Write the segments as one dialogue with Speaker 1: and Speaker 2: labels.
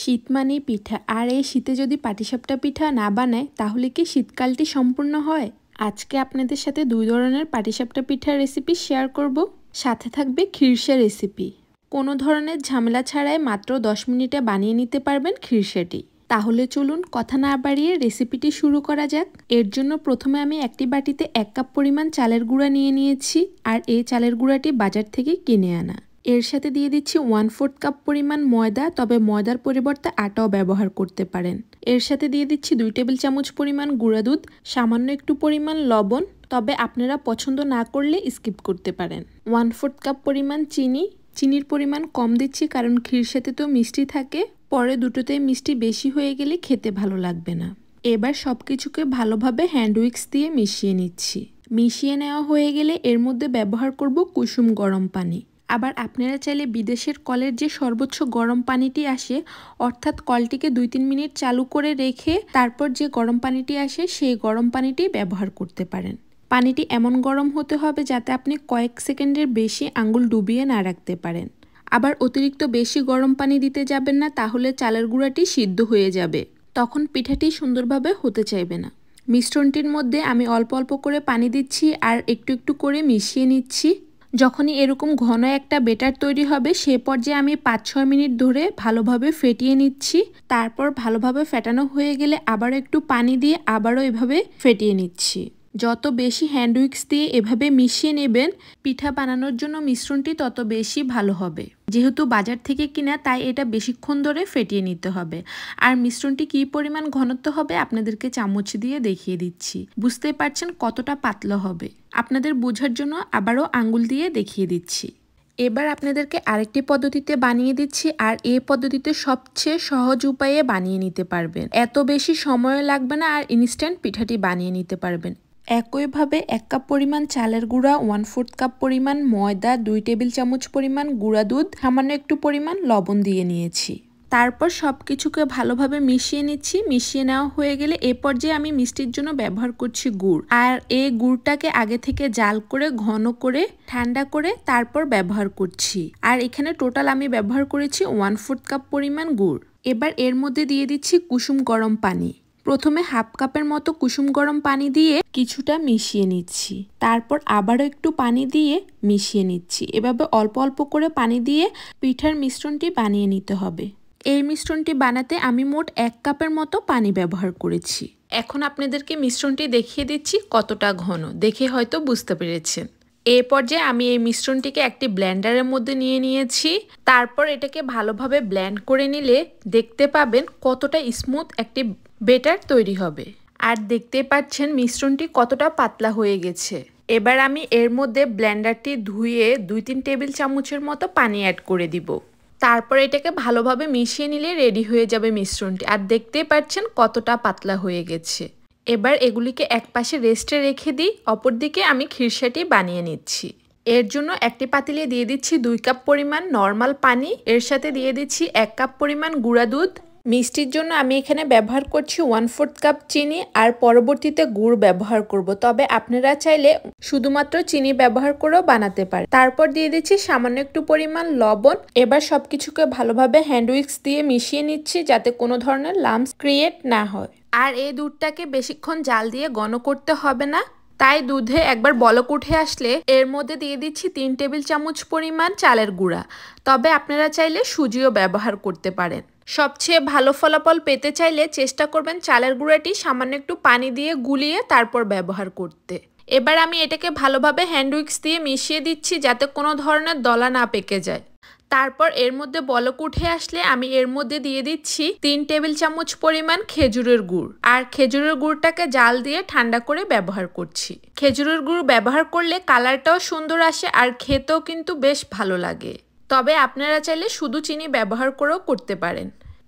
Speaker 1: শীত মানেই পিঠা, আর এই শীতে যদি পাটিসাপটা পিঠা না বানায় তাহলে কি শীতকালটি সম্পূর্ণ হয়? আজকে আপনাদের সাথে দুই ধরনের পাটিসাপটা পিঠার রেসিপি শেয়ার করব, সাথে থাকবে খিরসা রেসিপি। কোনো ধরনের ঝামেলা ছাড়াই মাত্র 10 মিনিটে বানিয়ে নিতে পারবেন খিরসাটি। তাহলে চলুন কথা না বাড়িয়ে রেসিপিটি শুরু করা যাক। এর জন্য প্রথমে আমি একটি বাটিতে 1 কাপ পরিমাণ চালের গুঁড়া নিয়ে নিয়েছি, আর এই চালের গুঁড়াটি বাজার থেকে কিনে আনা। এর সাথে দিয়ে দিচ্ছি 1/4 কাপ পরিমাণ ময়দা, তবে ময়দার পরিবর্তে আটাও ব্যবহার করতে পারেন। এর সাথে দিয়ে দিচ্ছি 2 টেবিল চামচ পরিমাণ গুঁড়া দুধ, সামান্য একটু পরিমাণ লবণ, তবে আপনারা পছন্দ না করলে স্কিপ করতে পারেন। 1/4 কাপ পরিমাণ চিনি। চিনির পরিমাণ কম দিচ্ছি কারণ খিরসাতে তো মিষ্টি থাকে, পরে দুটোতে মিষ্টি বেশি হয়ে গেলে খেতে ভালো লাগবে না। এবার সব কিছুকে ভালোভাবে হ্যান্ড উইক্স দিয়ে মিশিয়ে নিচ্ছি। মিশিয়ে নেওয়া হয়ে গেলে এর মধ্যে ব্যবহার করব কুসুম গরম পানি। আবার আপনারা চাইলে বিদেশের কলের যে সর্বোচ্চ গরম পানিটি আসে, অর্থাৎ কলটিকে 2-3 মিনিট চালু করে রেখে তারপর যে গরম পানিটি আসে সেই গরম পানিটি ব্যবহার করতে পারেন। পানিটি এমন গরম হতে হবে যাতে আপনি কয়েক সেকেন্ডের বেশি আঙ্গুল ডুবিয়ে না রাখতে পারেন। আবার অতিরিক্ত বেশি গরম পানি দিতে যাবেন না, তাহলে চালের গুঁড়াটি সিদ্ধ হয়ে যাবে, তখন পিঠাটি সুন্দরভাবে হতে চাইবে না। মিশ্রণটির মধ্যে আমি অল্প অল্প করে পানি দিচ্ছি আর একটু একটু করে মিশিয়ে নিচ্ছি। যখনই এরকম ঘন একটা বেটার তৈরি হবে সে পর্যায়ে আমি 5-6 মিনিট ধরে ভালোভাবে ফেটিয়ে নিচ্ছি। তারপর ভালোভাবে ফেটানো হয়ে গেলে আবারও একটু পানি দিয়ে আবারও এভাবে ফেটিয়ে নিচ্ছি। যত বেশি হ্যান্ড উইক্স দিয়ে এভাবে মিশিয়ে নেবেন, পিঠা বানানোর জন্য মিশ্রণটি তত বেশি ভালো হবে। যেহেতু বাজার থেকে কিনা, তাই এটা বেশিক্ষণ ধরে ফেটিয়ে নিতে হবে। আর মিশ্রণটি কী পরিমাণ ঘনত্ব হবে আপনাদেরকে চামচ দিয়ে দেখিয়ে দিচ্ছি। বুঝতেই পারছেন কতটা পাতলা হবে। আপনাদের বোঝার জন্য আবারও আঙ্গুল দিয়ে দেখিয়ে দিচ্ছি। এবার আপনাদেরকে আরেকটি পদ্ধতিতে বানিয়ে দিচ্ছি, আর এই পদ্ধতিতে সবচেয়ে সহজ উপায়ে বানিয়ে নিতে পারবেন। এত বেশি সময় লাগবে না, আর ইনস্ট্যান্ট পিঠাটি বানিয়ে নিতে পারবেন। একইভাবে 1 কাপ পরিমাণ চালের গুঁড়া, 1/4 কাপ পরিমাণ ময়দা, 2 টেবিল চামচ পরিমাণ গুঁড়া দুধ, সামান্য একটু পরিমাণ লবণ দিয়ে নিয়েছি। তারপর সব কিছুকে ভালোভাবে মিশিয়ে নিচ্ছি। মিশিয়ে নেওয়া হয়ে গেলে এ পর্যায়ে আমি মিষ্টির জন্য ব্যবহার করছি গুড়, আর এই গুড়টাকে আগে থেকে জাল করে ঘন করে ঠান্ডা করে তারপর ব্যবহার করছি। আর এখানে টোটাল আমি ব্যবহার করেছি 1/4 কাপ পরিমাণ গুড়। এবার এর মধ্যে দিয়ে দিচ্ছি কুসুম গরম পানি। প্রথমে 1/2 কাপের মতো কুসুম গরম পানি দিয়ে কিছুটা মিশিয়ে নিচ্ছি। তারপর আবারও একটু পানি দিয়ে মিশিয়ে নিচ্ছি। এভাবে অল্প অল্প করে পানি দিয়ে পিঠার মিশ্রণটি বানিয়ে নিতে হবে। এই মিশ্রণটি বানাতে আমি মোট 1 কাপের মতো পানি ব্যবহার করেছি। এখন আপনাদেরকে মিশ্রণটি দেখিয়ে দিচ্ছি কতটা ঘন, দেখে হয়তো বুঝতে পেরেছেন। এই পর্যায়ে আমি এই মিশ্রণটিকে একটি ব্লেন্ডারের মধ্যে নিয়ে নিয়েছি। তারপর এটাকে ভালোভাবে ব্লেন্ড করে নিলে দেখতে পাবেন কতটা স্মুথ একটি বেটার তৈরি হবে। আর দেখতে পাচ্ছেন মিশ্রণটি কতটা পাতলা হয়ে গেছে। এবার আমি এর মধ্যে ব্লেন্ডারটি ধুয়ে 2-3 টেবিল চামচের মতো পানি অ্যাড করে দিব। তারপর এটাকে ভালোভাবে মিশিয়ে নিলে রেডি হয়ে যাবে মিশ্রণটি। আর দেখতেই পাচ্ছেন কতটা পাতলা হয়ে গেছে। এবার এগুলিকে একপাশে রেস্টে রেখে দিই, অপরদিকে আমি খিরসাটি বানিয়ে নিচ্ছি। এর জন্য একটি পাতিলে দিয়ে দিচ্ছি 2 কাপ পরিমাণ নর্মাল পানি, এর সাথে দিয়ে দিচ্ছি 1 কাপ পরিমাণ গুঁড়া দুধ। মিষ্টির জন্য আমি এখানে ব্যবহার করছি 1/4 কাপ চিনি, আর পরবর্তীতে গুড় ব্যবহার করব, তবে আপনারা চাইলে শুধুমাত্র চিনি ব্যবহার করেও বানাতে পারেন। তারপর দিয়ে দিচ্ছি সামান্য একটু পরিমাণ লবণ। এবার সবকিছুকে ভালোভাবে হ্যান্ড উইক্স দিয়ে মিশিয়ে নিচ্ছি যাতে কোনো ধরনের লাম্পস ক্রিয়েট না হয়। আর এই দুধটাকে বেশিক্ষণ জাল দিয়ে ঘন করতে হবে না, তাই দুধে একবার বলক উঠে আসলে এর মধ্যে দিয়ে দিচ্ছি 3 টেবিল চামচ পরিমাণ চালের গুঁড়া, তবে আপনারা চাইলে সুজিও ব্যবহার করতে পারেন। সবচেয়ে ভালো ফলাফল পেতে চাইলে চেষ্টা করবেন চালের গুঁড়াটি সামান্য একটু পানি দিয়ে গুলিয়ে তারপর ব্যবহার করতে। এবার আমি এটাকে ভালোভাবে হ্যান্ড উইক্স দিয়ে মিশিয়ে দিচ্ছি যাতে কোনো ধরনের দলা না পেকে যায়। তারপর এর মধ্যে বলক উঠে আসলে আমি এর মধ্যে দিয়ে দিচ্ছি 3 টেবিল চামচ পরিমাণ খেজুরের গুড়, আর খেজুরের গুড়টাকে জাল দিয়ে ঠান্ডা করে ব্যবহার করছি। খেজুরের গুড় ব্যবহার করলে কালারটাও সুন্দর আসে আর খেতেও কিন্তু বেশ ভালো লাগে, তবে আপনারা চাইলে শুধু চিনি ব্যবহার করেও করতে পারেন।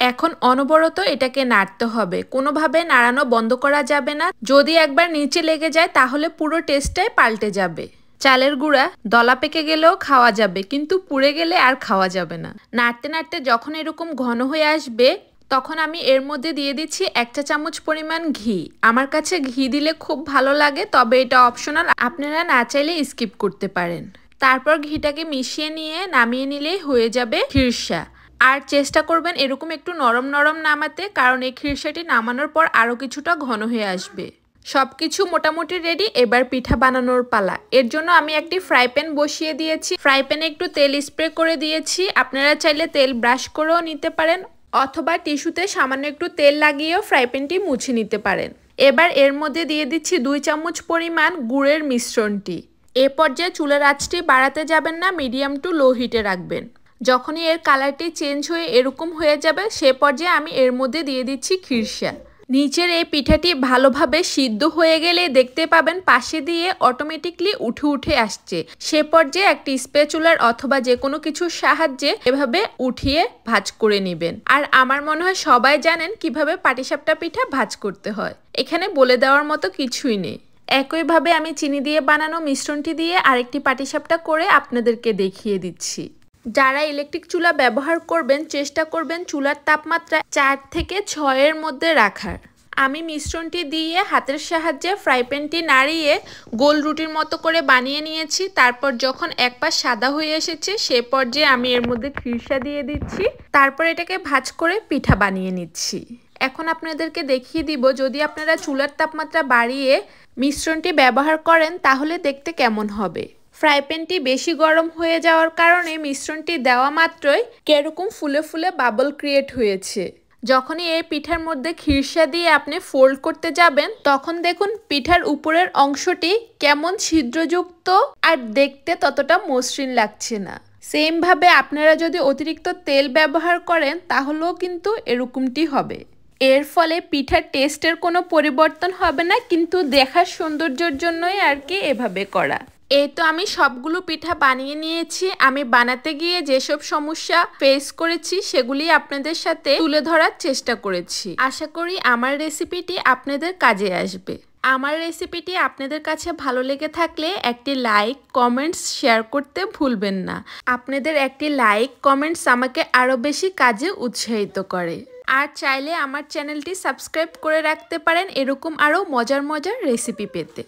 Speaker 1: এখন অনবরত এটাকে নাড়তে হবে, কোনোভাবে নাড়ানো বন্ধ করা যাবে না। যদি একবার নিচে লেগে যায় তাহলে পুরো টেস্টটাই পাল্টে যাবে। চালের গুঁড়া দলা পেকে গেলেও খাওয়া যাবে, কিন্তু পুড়ে গেলে আর খাওয়া যাবে না। নাড়তে নাড়তে যখন এরকম ঘন হয়ে আসবে তখন আমি এর মধ্যে দিয়ে দিচ্ছি 1 চা চামচ পরিমাণ ঘি। আমার কাছে ঘি দিলে খুব ভালো লাগে, তবে এটা অপশনাল, আপনারা না চাইলে স্কিপ করতে পারেন। তারপর ঘিটাকে মিশিয়ে নিয়ে নামিয়ে নিলেই হয়ে যাবে খিরসা। আর চেষ্টা করবেন এরকম একটু নরম নরম নামাতে, কারণ এই খিরসাটি নামানোর পর আরও কিছুটা ঘন হয়ে আসবে। সবকিছু মোটামুটি রেডি, এবার পিঠা বানানোর পালা। এর জন্য আমি একটি ফ্রাই প্যান বসিয়ে দিয়েছি। ফ্রাই প্যানে একটু তেল স্প্রে করে দিয়েছি। আপনারা চাইলে তেল ব্রাশ করেও নিতে পারেন, অথবা টিস্যুতে সামান্য একটু তেল লাগিয়েও ফ্রাই প্যানটি মুছে নিতে পারেন। এবার এর মধ্যে দিয়ে দিচ্ছি 2 চামচ পরিমাণ গুড়ের মিশ্রণটি। এ পর্যায়ে চুলার আঁচটি বাড়াতে যাবেন না, মিডিয়াম টু লো হিটে রাখবেন। যখনই এর কালারটি চেঞ্জ হয়ে এরকম হয়ে যাবে, সে পর্যায়ে আমি এর মধ্যে দিয়ে দিচ্ছি খিরসা। নিচের এই পিঠাটি ভালোভাবে সিদ্ধ হয়ে গেলে দেখতে পাবেন পাশে দিয়ে অটোমেটিকলি উঠে উঠে আসছে। সে পর্যায়ে একটি স্প্যাচুলার অথবা যে কোনো কিছুর সাহায্যে এভাবে উঠিয়ে ভাঁজ করে নেবেন। আর আমার মনে হয় সবাই জানেন কিভাবে পাটিসাপটা পিঠা ভাঁজ করতে হয়, এখানে বলে দেওয়ার মতো কিছুই নেই। একইভাবে আমি চিনি দিয়ে বানানো মিশ্রণটি দিয়ে আরেকটি পাটিসাপটা করে আপনাদেরকে দেখিয়ে দিচ্ছি। যারা ইলেকট্রিক চুলা ব্যবহার করবেন চেষ্টা করবেন চুলার তাপমাত্রা 4 থেকে 6 এর মধ্যে রাখার। আমি মিশ্রণটি দিয়ে হাতের সাহায্যে ফ্রাই প্যানটি নাড়িয়ে গোল রুটির মতো করে বানিয়ে নিয়েছি। তারপর যখন এক পাশ সাদা হয়ে এসেছে সে পর্যায়ে আমি এর মধ্যে খিরসা দিয়ে দিচ্ছি। তারপর এটাকে ভাঁজ করে পিঠা বানিয়ে নিচ্ছি। এখন আপনাদেরকে দেখিয়ে দিব যদি আপনারা চুলার তাপমাত্রা বাড়িয়ে মিশ্রণটি ব্যবহার করেন তাহলে দেখতে কেমন হবে। ফ্রাই প্যানটি বেশি গরম হয়ে যাওয়ার কারণে মিশ্রণটি দেওয়া মাত্রই কিরকম ফুলে ফুলে বাবল ক্রিয়েট হয়েছে। যখনই এই পিঠার মধ্যে খিরসা দিয়ে আপনি ফোল্ড করতে যাবেন তখন দেখুন পিঠার উপরের অংশটি কেমন ছিদ্রযুক্ত আর দেখতে ততটা মসৃণ লাগছে না। সেম ভাবে আপনারা যদি অতিরিক্ত তেল ব্যবহার করেন তাহলেও কিন্তু এরকমটি হবে। এর ফলে পিঠার টেস্টের কোনো পরিবর্তন হবে না, কিন্তু দেখার সৌন্দর্যের জন্যই আর কি এভাবে করা। এই তো আমি সবগুলো পিঠা বানিয়ে নিয়েছি। আমি বানাতে গিয়ে যেসব সমস্যা ফেস করেছি সেগুলি আপনাদের সাথে তুলে ধরার চেষ্টা করেছি। আশা করি আমার রেসিপিটি আপনাদের কাজে আসবে। আমার রেসিপিটি আপনাদের কাছে ভালো লেগে থাকলে একটি লাইক, কমেন্টস, শেয়ার করতে ভুলবেন না। আপনাদের একটি লাইক, কমেন্টস আমাকে আরও বেশি কাজে উৎসাহিত করে। আর চাইলে আমার চ্যানেলটি সাবস্ক্রাইব করে রাখতে পারেন এরকম আরও মজার মজার রেসিপি পেতে।